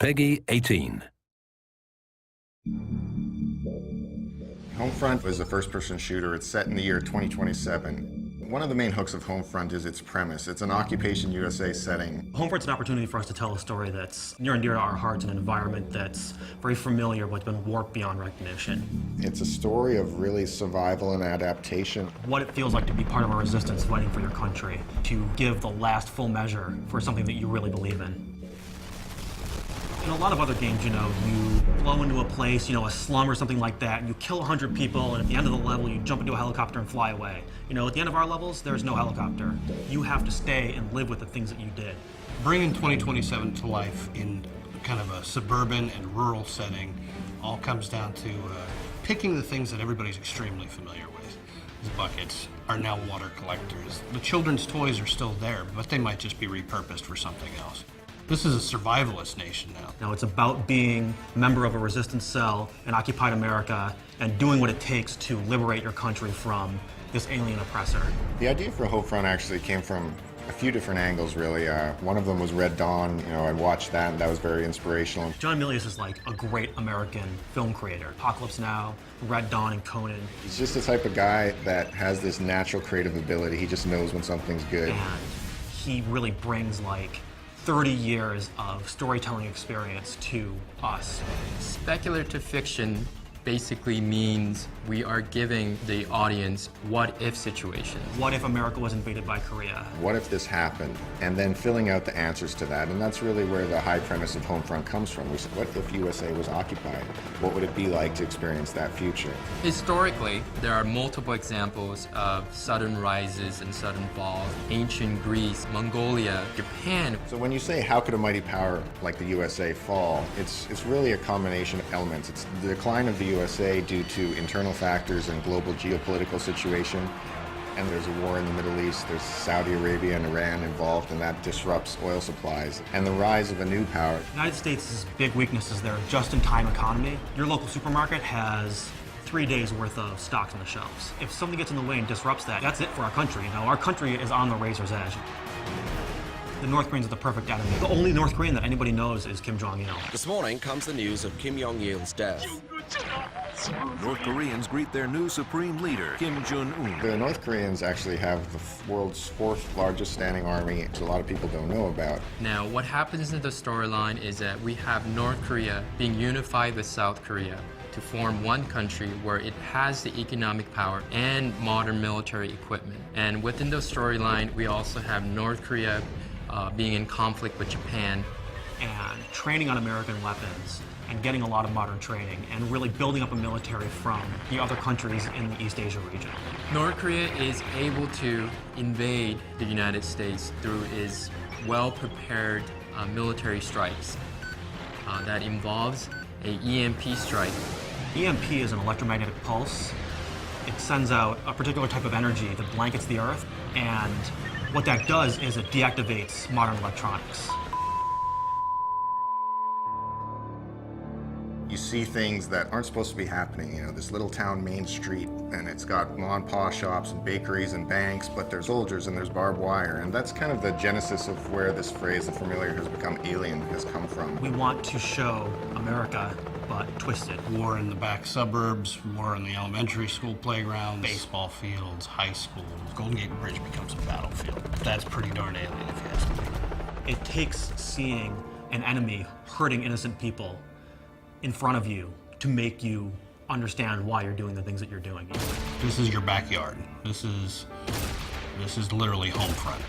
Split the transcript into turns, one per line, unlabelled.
Peggy 18.
Homefront is a first-person shooter. It's set in the year 2027. One of the main hooks of Homefront is its premise. It's an Occupation USA setting.
Homefront's an opportunity for us to tell a story that's near and dear to our hearts in an environment that's very familiar but been warped beyond recognition.
It's a story of really survival and adaptation.
What it feels like to be part of a resistance fighting for your country, to give the last full measure for something that you really believe in. In a lot of other games, you flow into a place, a slum or something like that, and you kill 100 people, and at the end of the level, you jump into a helicopter and fly away. At the end of our levels, there's no helicopter. You have to stay and live with the things that you did.
Bringing 2027 to life in kind of a suburban and rural setting all comes down to picking the things that everybody's extremely familiar with. These buckets are now water collectors. The children's toys are still there, but they might just be repurposed for something else. This is a survivalist nation now.
Now it's about being a member of a resistance cell in occupied America and doing what it takes to liberate your country from this alien oppressor.
The idea for Homefront actually came from a few different angles, really. One of them was Red Dawn. I watched that, and that was very inspirational.
John Milius is like a great American film creator. Apocalypse Now, Red Dawn, and Conan.
He's just the type of guy that has this natural creative ability. He just knows when something's good.
And he really brings 30 years of storytelling experience to us.
Speculative fiction basically means we are giving the audience what-if situations.
What if America was invaded by Korea?
What if this happened? And then filling out the answers to that. And that's really where the high premise of Homefront comes from. We said, what if USA was occupied? What would it be like to experience that future?
Historically, there are multiple examples of sudden rises and sudden falls. Ancient Greece, Mongolia, Japan.
So when you say, how could a mighty power like the USA fall? It's really a combination of elements. It's the decline of the USA due to internal factors and global geopolitical situation. And there's a war in the Middle East. There's Saudi Arabia and Iran involved, and that disrupts oil supplies. And the rise of a new power.
The United States' big weakness is their just-in-time economy. Your local supermarket has 3 days worth of stocks on the shelves. If something gets in the way and disrupts that, that's it for our country. Our country is on the razor's edge. The North Koreans are the perfect enemy. The only North Korean that anybody knows is Kim Jong-il.
This morning comes the news of Kim Jong-il's death.
North Koreans greet their new supreme leader, Kim Jong-un.
The North Koreans actually have the world's 4th largest standing army, which a lot of people don't know about.
Now, what happens in the storyline is that we have North Korea being unified with South Korea to form one country where it has the economic power and modern military equipment. And within the storyline, we also have North Korea being in conflict with Japan.
And training on American weapons and getting a lot of modern training and really building up a military from the other countries in the East Asia region.
North Korea is able to invade the United States through its well-prepared military strikes. That involves a EMP strike.
EMP is an electromagnetic pulse. It sends out a particular type of energy that blankets the Earth, and what that does is it deactivates modern electronics.
You see things that aren't supposed to be happening. This little town main street, and it's got mom and pa shops and bakeries and banks, but there's soldiers and there's barbed wire. And that's kind of the genesis of where this phrase, the familiar has become alien, has come from.
We want to show America, but twisted.
War in the back suburbs, war in the elementary school playgrounds, baseball fields, high schools. Golden Gate Bridge becomes a battlefield. That's pretty darn alien if you ask me.
It takes seeing an enemy hurting innocent people in front of you to make you understand why you're doing the things that you're doing.
This is your backyard. This is literally Homefront.